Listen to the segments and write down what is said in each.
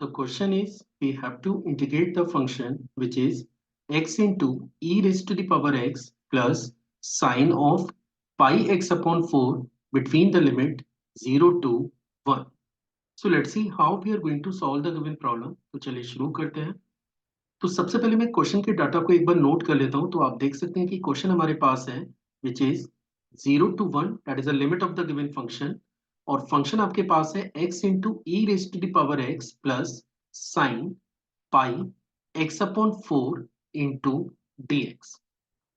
The question is, we have to integrate the function which is x into e raised to the power x plus sine of pi x upon 4 between the limit 0 to 1. So let's see how we are going to solve the given problem. तो चलिए शुरू करते हैं। तो सबसे पहले मैं question के डाटा को एक बार नोट कर लेता हूं। तो आप देख सकते हैं कि क्वेश्चन हमारे पास है which is 0 to 1, that is the limit of the given function. और फंक्शन आपके पास है x into e raise to the power x plus sine pi x upon 4 into d x.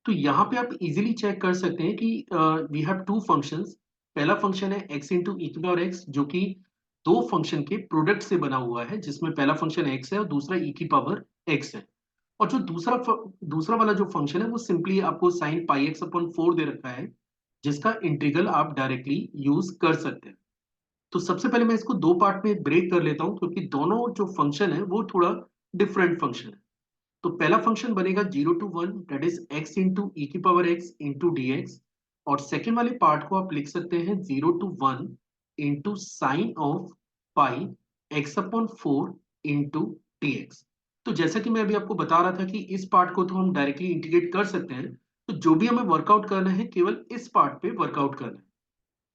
तो यहाँ पे आप इजीली चेक कर सकते हैं कि वी हैव टू फंक्शंस। पहला फंक्शन है x इंटू ई की पावर x, जो कि दो फंक्शन के प्रोडक्ट से बना हुआ है, जिसमें पहला फंक्शन x है और दूसरा e की पावर x है। और जो दूसरा वाला जो फंक्शन है वो सिंपली आपको साइन पाई एक्स अपॉन 4 दे रखा है, जिसका इंटीग्रल आप डायरेक्टली यूज कर सकते हैं। तो सबसे पहले मैं इसको दो पार्ट में ब्रेक कर लेता हूं, क्योंकि दोनों जो फंक्शन है वो थोड़ा डिफरेंट फंक्शन है। तो पहला फंक्शन बनेगा 0 to 1, that is x into e की power x into d x. और सेकेंड वाले पार्ट को आप लिख सकते हैं 0 to 1 into sine of pi x upon 4 into d x. तो जैसा कि मैं अभी आपको बता रहा था कि इस पार्ट को तो हम डायरेक्टली इंटीग्रेट कर सकते हैं। तो जो भी हमें वर्कआउट करना है केवल इस पार्ट पे वर्कआउट करना है।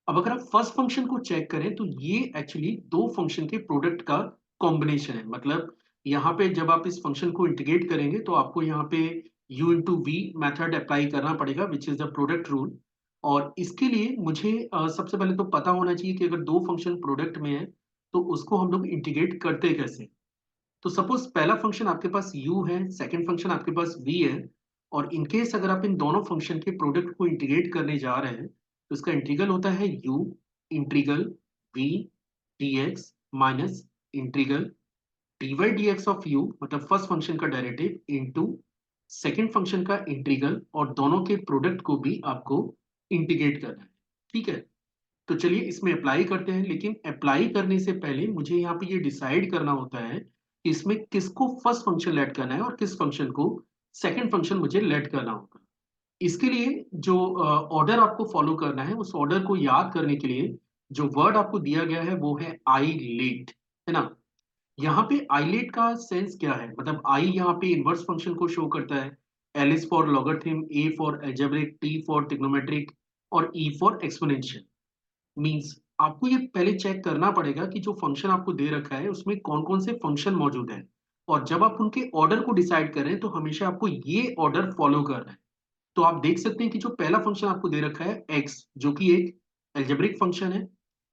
अब अगर आप फर्स्ट फंक्शन को चेक करें तो ये एक्चुअली दो फंक्शन के प्रोडक्ट का कॉम्बिनेशन है। मतलब यहाँ पे जब आप इस फंक्शन को इंटीग्रेट करेंगे तो आपको यहाँ पे u into v method apply करना पड़ेगा, which is the product rule. और इसके लिए मुझे सबसे पहले तो पता होना चाहिए कि अगर दो फंक्शन प्रोडक्ट में है तो उसको हम लोग इंटीग्रेट करते कैसे। तो सपोज पहला फंक्शन आपके पास u है, सेकंड फंक्शन आपके पास v है। और इनकेस अगर आप इन दोनों फंक्शन के प्रोडक्ट को इंटीग्रेट करने जा रहे हैं तो इसका इंटीग्रल होता है u integral v dx minus integral dy dx of u, मतलब फर्स्ट फंक्शन का डेरिवेटिव इनटू सेकंड फंक्शन का इंटीग्रल, और दोनों के प्रोडक्ट को भी आपको इंटीग्रेट करना है। ठीक है, तो चलिए इसमें अप्लाई करते हैं। लेकिन अप्लाई करने से पहले मुझे यहाँ पे ये डिसाइड करना होता है कि इसमें किसको फर्स्ट फंक्शन लेट करना है और किस फंक्शन को सेकंड फंक्शन मुझे लेट करना होगा। इसके लिए जो ऑर्डर आपको फॉलो करना है, उस ऑर्डर को याद करने के लिए जो वर्ड आपको दिया गया है वो है आई लेट, है ना। यहाँ पे आई लेट का सेंस क्या है, मतलब आई यहाँ पे इनवर्स फंक्शन को शो करता है। L is for logarithm, A for algebraic, T for trigonometric और ई फॉर एक्सपोनेंशियल। मींस आपको ये पहले चेक करना पड़ेगा कि जो फंक्शन आपको दे रखा है उसमें कौन कौन से फंक्शन मौजूद हैं। और जब आप उनके ऑर्डर को डिसाइड करें तो हमेशा आपको ये ऑर्डर फॉलो करना है। तो आप देख सकते हैं कि जो पहला फंक्शन आपको दे रखा है x, जो कि एक एल्जेब्रिक फंक्शन है।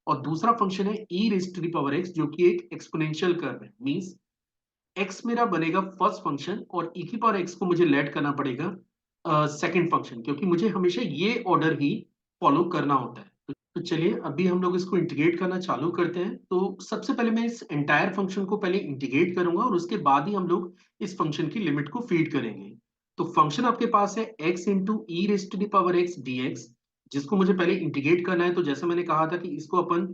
और दूसरा फंक्शन है e raise to the power x, जो कि एक एक्सपोनेंशियल कर्व है। मींस x मेरा बनेगा फर्स्ट फंक्शन और e की पावर x को मुझे लेट करना पड़ेगा सेकंड फंक्शन, क्योंकि मुझे हमेशा ये ऑर्डर ही फॉलो करना होता है। तो चलिए अभी हम लोग इसको इंटीग्रेट करना चालू करते हैं। तो सबसे पहले मैं इस एंटायर फंक्शन को पहले इंटीग्रेट करूंगा और उसके बाद ही हम लोग इस फंक्शन की लिमिट को फीड करेंगे। तो फंक्शन आपके पास है x into e raise to the power x dx, जिसको मुझे पहले इंटीग्रेट करना है। तो जैसे मैंने कहा था कि इसको अपन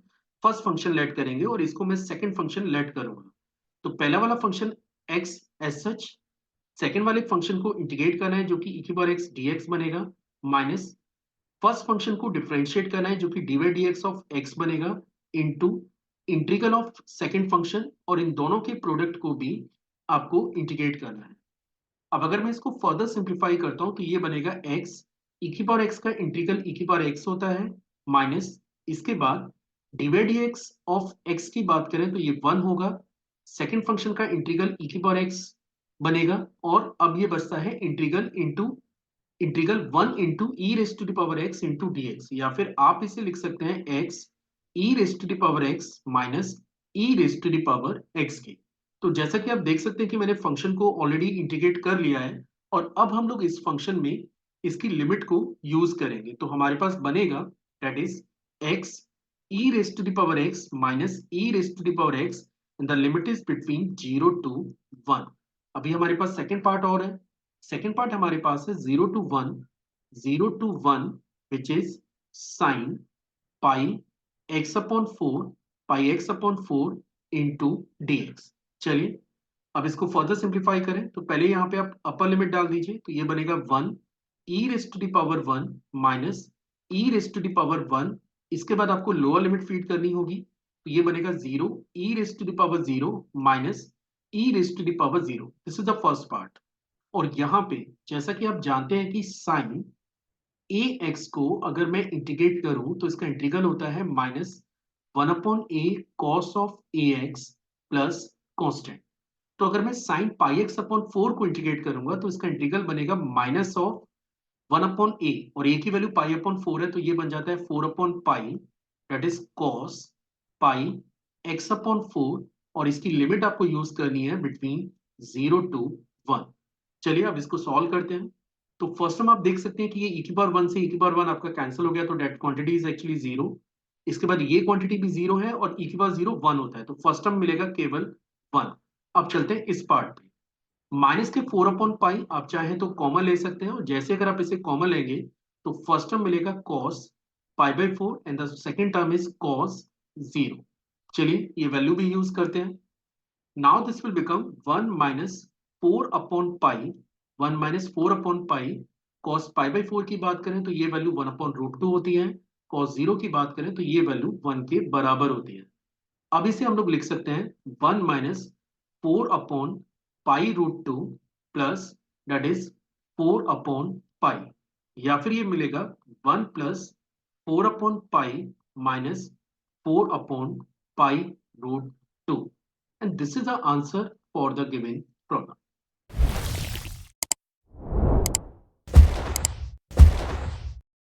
फर्स्ट फंक्शन लेट करेंगे और इसको मैं सेकंड फंक्शन लेट करूंगा। तो पहला वाला function x as such, second वाले फंक्शन को इंटीग्रेट करना है जो कि e की पावर x dx बनेगा, माइनस फर्स्ट फंक्शन को डिफरेंशिएट करना है जो कि dy dx ऑफ x बनेगा, into integral of second function, और इन दोनों के प्रोडक्ट को भी आपको इंटीग्रेट करना है। अब अगर मैं इसको फर्दर सिंप्लीफाई करता हूं तो ये बनेगा x, e की पावर x का इंटीग्रल e की पावर x होता है, माइनस इसके बाद dy dx ऑफ x की बात करें तो ये 1 होगा। सेकंड फंक्शन का इंटीग्रल e की पावर x बनेगा, और अब ये बचता है integral into integral 1 into e raise to the power x into d x, या फिर आप इसे लिख सकते हैं x e raise to the power x minus e raise to the power x की। तो जैसा कि आप देख सकते हैं कि मैंने फंक्शन को ऑलरेडी इंटीग्रेट कर लिया है, और अब हम लोग इस फंक्शन में इसकी लिमिट को यूज करेंगे। तो हमारे पास बनेगा that is x e raise to the power x minus e raise to the power x, and the limit is between 0 to 1। अभी हमारे पास सेकेंड पार्ट और है। सेकेंड पार्ट हमारे पास है 0 to 1, 0 to 1 which is sine pi x upon 4, pi x upon 4 into d x. चलिए अब इसको फर्दर सिंप्लीफाई करें। तो पहले यहाँ पे आप अपर लिमिट डाल दीजिए, तो ये बनेगा 1 e raise to the power 1 minus e raise to the power 1। इसके बाद आपको लोअर लिमिट फीड करनी होगी, तो ये बनेगा 0 e raise to the power 0 minus e raise to the power 0। This is the first part. और यहाँ पे जैसा कि आप जानते हैं कि साइन ए एक्स को अगर मैं इंटीग्रेट करूं तो इसका इंटीग्रल होता है -1/a cos of A x plus constant. तो अगर मैं साइन पाई एक्स अपॉन 4 को इंटीग्रेट करूंगा तो इसका इंटीग्रल बनेगा माइनस ऑफ 1/a, और a की वैल्यू पाई अपॉन 4 है तो ये बन जाता है 4/पाई, that is cos pi x upon 4। और इसकी लिमिट आपको यूज करनी है बिटवीन 0 टू 1। चलिए अब इसको सॉल्व करते हैं। तो फर्स्ट टाइम आप देख सकते हैं कि ये e की पावर 1 से e की पावर 1 आपका कैंसिल हो गया, तो डेट क्वांटिटी इज एक्चुअली 0। इसके बाद ये क्वांटिटी भी 0 है और e की पावर 0 1 होता है, तो फर्स्ट टाइम मिलेगा केवल 1। अब चलते हैं इस पार्ट पे। माइनस के 4/पाई आप चाहें तो कॉमन ले सकते हैं, और जैसे अगर आप इसे कॉमन लेंगे तो फर्स्ट टर्म मिलेगा कॉस पाई/4 and the second term is cos 0। चलिए ये वैल्यू भी यूज करते हैं। Now this will become 1 minus 4/पाई, 1 माइनस 4/पाई। कॉस पाई/4 की बात करें तो ये वैल्यू 1/√2 होती है। कॉस 0 की बात करें तो ये वैल्यू 1 के बराबर होती है। अब इसे हम लोग लिख सकते हैं 1 माइनस 4/पाई√2 प्लस दैट इज 4/पाई, या फिर ये मिलेगा 1 प्लस 4/पाई माइनस 4/पाई√2। And this is the answer for the given problem.